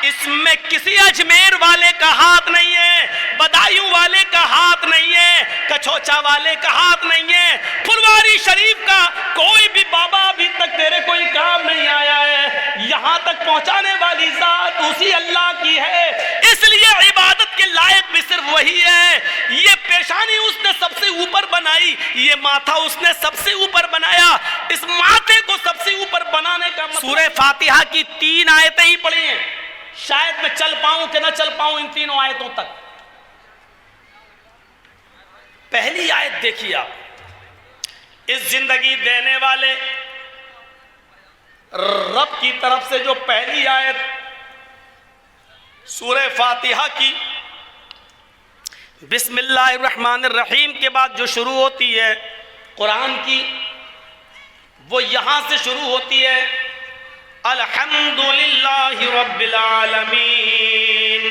اس میں کسی اجمیر والے کا ہاتھ نہیں ہے، بدایوں والے کا ہاتھ نہیں ہے، کچھوچا والے کا ہاتھ نہیں ہے، پھلواری شریف کا کوئی بھی بابا ابھی تک تیرے کوئی کام نہیں آیا ہے، یہاں تک پہنچانے والی ذات اسی اللہ کی ہے، اس لیے عبادت کے لائق بھی صرف وہی ہے۔ یہ پیشانی اس نے سب سے اوپر بنائی، یہ ماتھا اس نے سب سے اوپر بنایا، اس ماتھے کو سب سے اوپر بنانے کا سورہ فاتحہ کی 3 آیتیں ہی پڑھی ہیں، شاید میں چل پاؤں کہ نہ چل پاؤں ان 3 آیتوں تک۔ پہلی آیت دیکھیے آپ، اس زندگی دینے والے رب کی طرف سے جو پہلی آیت سورہ فاتحہ کی بسم اللہ الرحمن الرحیم کے بعد جو شروع ہوتی ہے قرآن کی، وہ یہاں سے شروع ہوتی ہے الحمدللہ رب العالمین۔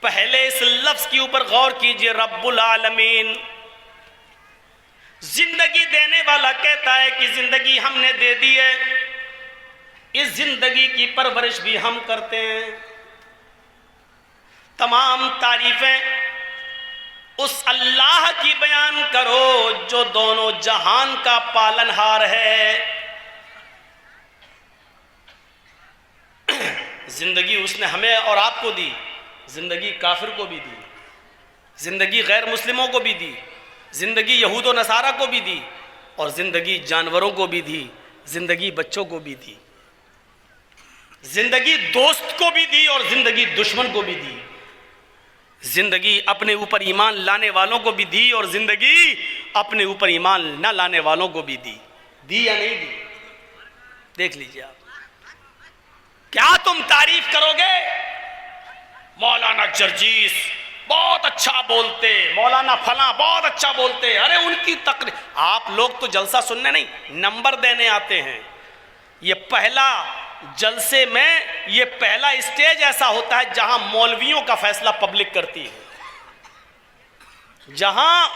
پہلے اس لفظ کے اوپر غور کیجئے، رب العالمین۔ زندگی دینے والا کہتا ہے کہ زندگی ہم نے دے دی ہے، اس زندگی کی پرورش بھی ہم کرتے ہیں۔ تمام تعریفیں اس اللہ کی بیان کرو جو دونوں جہان کا پالنہار ہے۔ زندگی اس نے ہمیں اور آپ کو دی، زندگی کافر کو بھی دی، زندگی غیر مسلموں کو بھی دی، زندگی یہود و نصارہ کو بھی دی، اور زندگی جانوروں کو بھی دی، زندگی بچوں کو بھی دی، زندگی دوست کو بھی دی اور زندگی دشمن کو بھی دی، زندگی اپنے اوپر ایمان لانے والوں کو بھی دی اور زندگی اپنے اوپر ایمان نہ لانے والوں کو بھی دی۔ دی یا نہیں دی؟ دیکھ لیجیے آپ۔ کیا تم تعریف کرو گے؟ مولانا جرجیس بہت اچھا بولتے، مولانا فلاں بہت اچھا بولتے، ارے ان کی تقریر۔ آپ لوگ تو جلسہ سننے نہیں، نمبر دینے آتے ہیں۔ یہ پہلا جلسے میں یہ پہلا اسٹیج ایسا ہوتا ہے جہاں مولویوں کا فیصلہ پبلک کرتی ہے، جہاں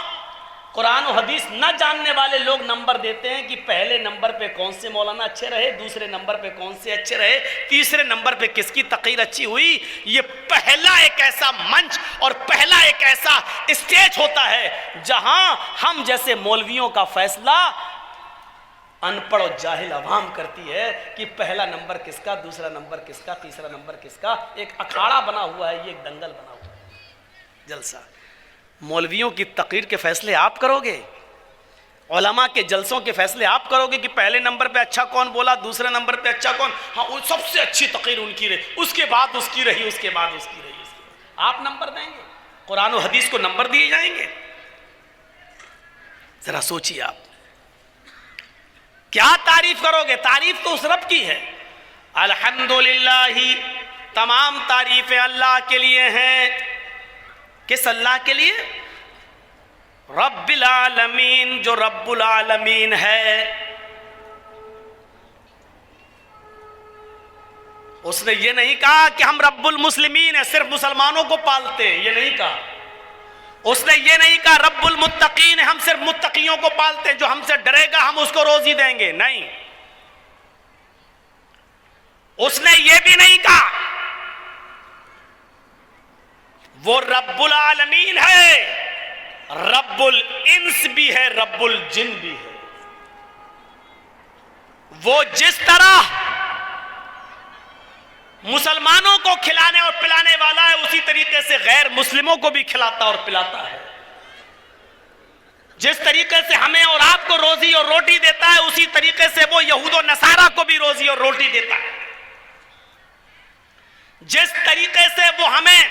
قرآن و حدیث نہ جاننے والے لوگ نمبر دیتے ہیں کہ پہلے نمبر پہ کون سے مولانا اچھے رہے، دوسرے نمبر پہ کون سے اچھے رہے، تیسرے نمبر پہ کس کی تقریر اچھی ہوئی۔ یہ پہلا ایک ایسا منچ اور پہلا ایک ایسا اسٹیج ہوتا ہے جہاں ہم جیسے مولویوں کا فیصلہ ان پڑھ اور جاہل عوام کرتی ہے کہ پہلا نمبر کس کا، دوسرا نمبر کس کا، تیسرا نمبر کس کا۔ ایک اکھاڑا بنا ہوا ہے، یہ ایک دنگل بنا ہوا ہے، جلسہ۔ مولویوں کی تقریر کے فیصلے آپ کرو گے، علماء کے جلسوں کے فیصلے آپ کرو گے کہ پہلے نمبر پہ اچھا کون بولا، دوسرے نمبر پہ اچھا کون، ہاں سب سے اچھی تقریر ان کی رہی، اس کے بعد اس کی رہی، اس کے بعد اس کی رہی، آپ نمبر دیں گے؟ قرآن و حدیث کو نمبر دیے جائیں گے؟ ذرا سوچیے آپ، کیا تعریف کرو گے؟ تعریف تو اس رب کی ہے۔ الحمدللہ، تمام تعریفیں اللہ کے لیے ہیں۔ کس اللہ کے لیے؟ رب العالمین، جو رب العالمین ہے۔ اس نے یہ نہیں کہا کہ ہم رب المسلمین ہیں، صرف مسلمانوں کو پالتے ہیں، یہ نہیں کہا۔ اس نے یہ نہیں کہا رب المتقین، ہم صرف متقیوں کو پالتے ہیں، جو ہم سے ڈرے گا ہم اس کو روزی دیں گے، نہیں۔ اس نے یہ بھی نہیں کہا وہ رب العالمین ہے، رب الانس بھی ہے، رب الجن بھی ہے۔ وہ جس طرح مسلمانوں کو کھلانے اور پلانے والا ہے، اسی طریقے سے غیر مسلموں کو بھی کھلاتا اور پلاتا ہے۔ جس طریقے سے ہمیں اور آپ کو روزی اور روٹی دیتا ہے، اسی طریقے سے وہ یہود و نصارہ کو بھی روزی اور روٹی دیتا ہے۔ جس طریقے سے وہ ہمیں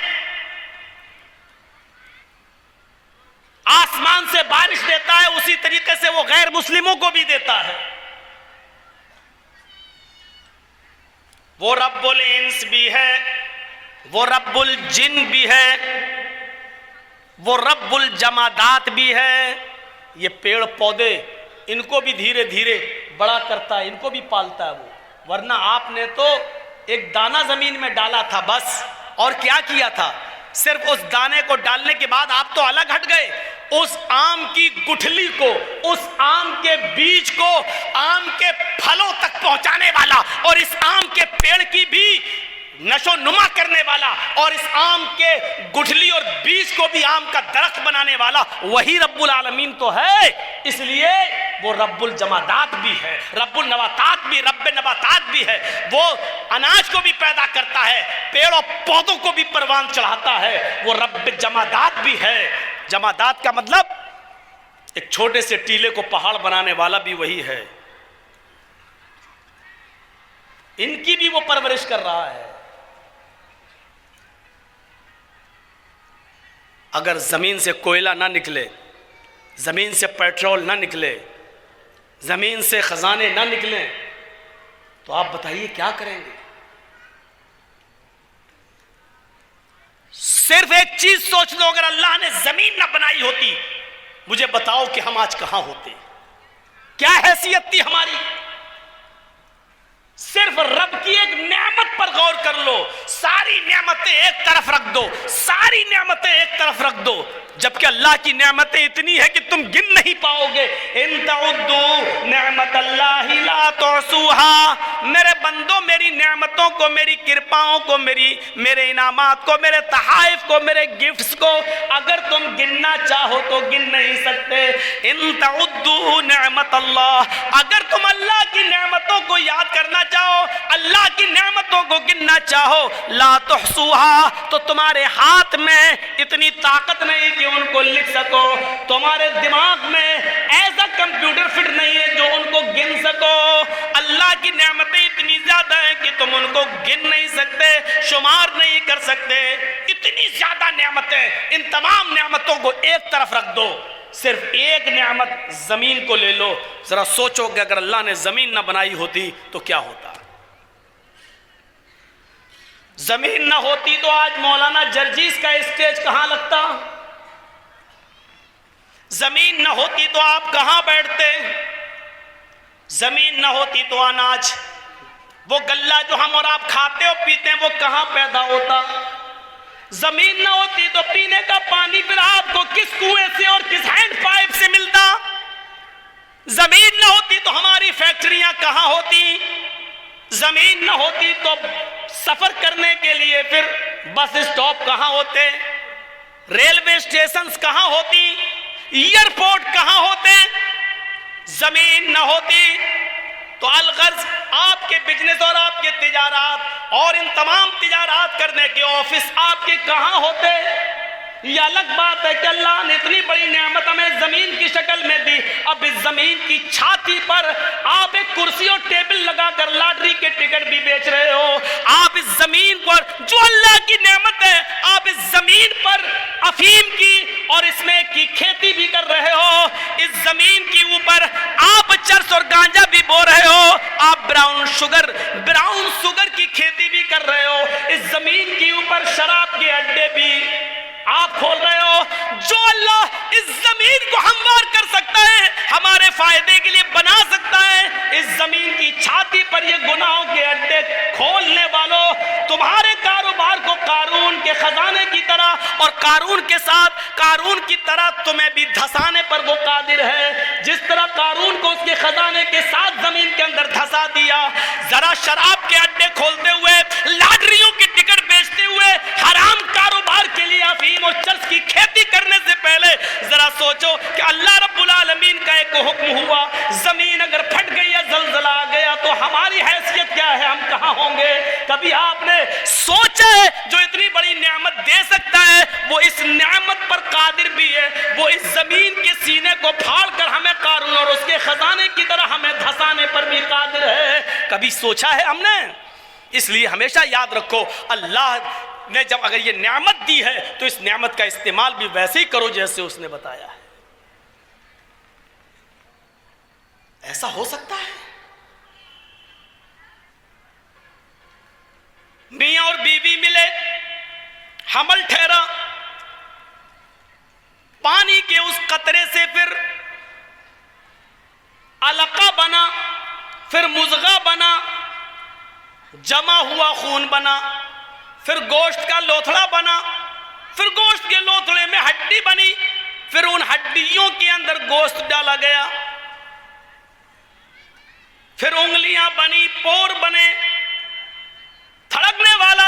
آسمان سے بارش دیتا ہے، اسی طریقے سے وہ غیر مسلموں کو بھی دیتا ہے۔ وہ رب الانس بھی ہے، وہ رب الجن بھی ہے، وہ رب الجمادات بھی ہے۔ یہ پیڑ پودے، ان کو بھی دھیرے دھیرے بڑا کرتا ہے، ان کو بھی پالتا ہے وہ، ورنہ آپ نے تو ایک دانہ زمین میں ڈالا تھا بس، اور کیا کیا تھا؟ صرف اس دانے کو ڈالنے کے بعد آپ تو الگ ہٹ گئے۔ اس آم کی گٹھلی کو، اس آم کے بیج کو آم کے پھلوں تک پہنچانے والا، اور اس آم کے پیڑ کی بھی نشو نما کرنے والا اور اس آم کے گٹھلی اور بیج کو بھی آم کا درخت بنانے والا وہی رب العالمین تو ہے. اس لیے وہ رب الجمادات بھی ہے, رب النباتات بھی, رب نباتات بھی ہے. وہ اناج کو بھی پیدا کرتا ہے, پیڑوں پودوں کو بھی پروان چڑھاتا ہے. وہ رب جمادات بھی ہے. جمادات کا مطلب ایک چھوٹے سے ٹیلے کو پہاڑ بنانے والا بھی وہی ہے. ان کی بھی وہ پرورش کر رہا ہے. اگر زمین سے کوئلہ نہ نکلے, زمین سے پیٹرول نہ نکلے, زمین سے خزانے نہ نکلیں, تو آپ بتائیے کیا کریں گے؟ صرف ایک چیز سوچ لو, اگر اللہ نے زمین نہ بنائی ہوتی, مجھے بتاؤ کہ ہم آج کہاں ہوتے, کیا حیثیت تھی ہماری؟ صرف رب کی ایک نعمت پر غور کر لو, ساری نعمتیں ایک طرف رکھ دو, ساری نعمتیں ایک طرف رکھ دو, جبکہ اللہ کی نعمتیں اتنی ہے کہ تم گن نہیں پاؤ گے. ان تعدوا نعمت اللہ لا تحصوها. میرے بندوں, میری نعمتوں کو, میری کرپاؤں کو, میرے انعامات کو, میرے تحائف کو, میرے گفٹس کو اگر تم گننا چاہو تو گن نہیں سکتے. ان تعدوا نعمت اللہ, اگر تم اللہ کی نعمتوں کو یاد کرنا چاہو, اللہ کی نعمتوں کو گننا چاہو, لا تحصوها, تو تمہارے ہاتھ میں اتنی طاقت نہیں کہ ان کو لکھ سکو, تمہارے دماغ میں ایسا کمپیوٹر فٹ نہیں ہے جو ان کو گن سکو. اللہ کی نعمتیں اتنی زیادہ ہیں کہ تم ان کو گن نہیں سکتے, شمار نہیں کر سکتے. اتنی زیادہ نعمتیں, ان تمام نعمتوں کو ایک طرف رکھ دو, صرف ایک نعمت زمین کو لے لو. ذرا سوچو کہ اگر اللہ نے زمین نہ بنائی ہوتی تو کیا ہوتا؟ زمین نہ ہوتی تو آج مولانا جرجیس کا اسٹیج کہاں لگتا؟ زمین نہ ہوتی تو آپ کہاں بیٹھتے؟ زمین نہ ہوتی تو اناج, وہ غلہ جو ہم اور آپ کھاتے اور پیتے ہیں, وہ کہاں پیدا ہوتا؟ زمین نہ ہوتی تو پینے کا پانی پھر آپ کو کس کنویں سے اور کس ہینڈ پائپ سے ملتا؟ زمین نہ ہوتی تو ہماری فیکٹریاں کہاں ہوتی؟ زمین نہ ہوتی تو سفر کرنے کے لیے پھر بس اسٹاپ کہاں ہوتے؟ ریلوے اسٹیشنز کہاں ہوتی؟ ایئرپورٹ کہاں ہوتے؟ زمین نہ ہوتی تو الغرض آپ کے بزنس اور آپ کے تجارات اور ان تمام تجارات کرنے کے آفس آپ کے کہاں ہوتے؟ یہ الگ بات ہے کہ اللہ نے اتنی بڑی نعمت ہمیں زمین کی شکل میں دی, اب اس زمین کی چھاتی پر آپ ایک کرسی اور ٹیبل لگا کر لاٹری کے ٹکٹ بھی بیچ رہے ہو. آپ اس زمین پر جو اللہ کی نعمت ہے, آپ اس زمین پر افیم کی اور اس میں کی کھیتی بھی کر رہے ہو. اس زمین کے اوپر آپ چرس اور گانجا بھی بو رہے ہو, آپ براؤن شوگر کی کھیتی بھی کر رہے ہو. اس زمین کے اوپر شراب کے اڈے بھی آپ کھول رہے ہو. جو اللہ اس زمین کو ہموار کر سکتا ہے, ہمارے فائدے کے لیے بنا سکتا ہے, اس زمین کی چھاتی پر یہ گناہوں کے اڈے کھولنے والوں, تمہارے کاروبار کو قارون کے خزانے کی طرح اور قارون کے ساتھ قارون کی طرح تمہیں بھی دھسانے پر وہ قادر ہے. جس طرح قارون کو اس کے خزانے کے ساتھ زمین کے اندر دھسا دیا, ذرا شراب کے اڈے کھولتے ہوئے, لاٹریوں کے ٹکٹ بیچتے ہوئے, حرام کاروبار کے لیے افیم اور چرس کی کھیتی کرنے سے پہلے ذرا سوچو کہ اللہ رب العالمین کا ایک حکم ہوا, زمین اگر پھٹ گئی یا زلزلہ آ گیا تو ہماری حیثیت کیا ہے, ہم کہاں ہوں گے؟ کبھی آپ نے سوچا ہے جو اتنی بڑی نعمت دے سکتا ہے وہ اس نعمت پر قادر بھی ہے, وہ اس زمین کے سینے کو پھاڑ کر ہمیں قارون اور اس کے خزانے کی طرح ہمیں دھسانے پر بھی قادر ہے. کبھی سوچا ہے ہم نے؟ اس لیے ہمیشہ یاد رکھو, اللہ نے جب اگر یہ نعمت دی ہے تو اس نعمت کا استعمال بھی ویسے ہی کرو جیسے اس نے بتایا ہے. ایسا ہو سکتا ہے میاں اور بیوی ملے, حمل ٹھہرا, پانی کے اس قطرے سے پھر علقہ بنا, پھر مضغہ بنا, جمع ہوا خون بنا, پھر گوشت کا لوتھڑا بنا, پھر گوشت کے لوتھڑے میں ہڈی بنی, پھر ان ہڈیوں کے اندر گوشت ڈالا گیا, پھر انگلیاں بنی, پور بنے, تھڑکنے والا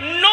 9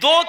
2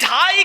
2.5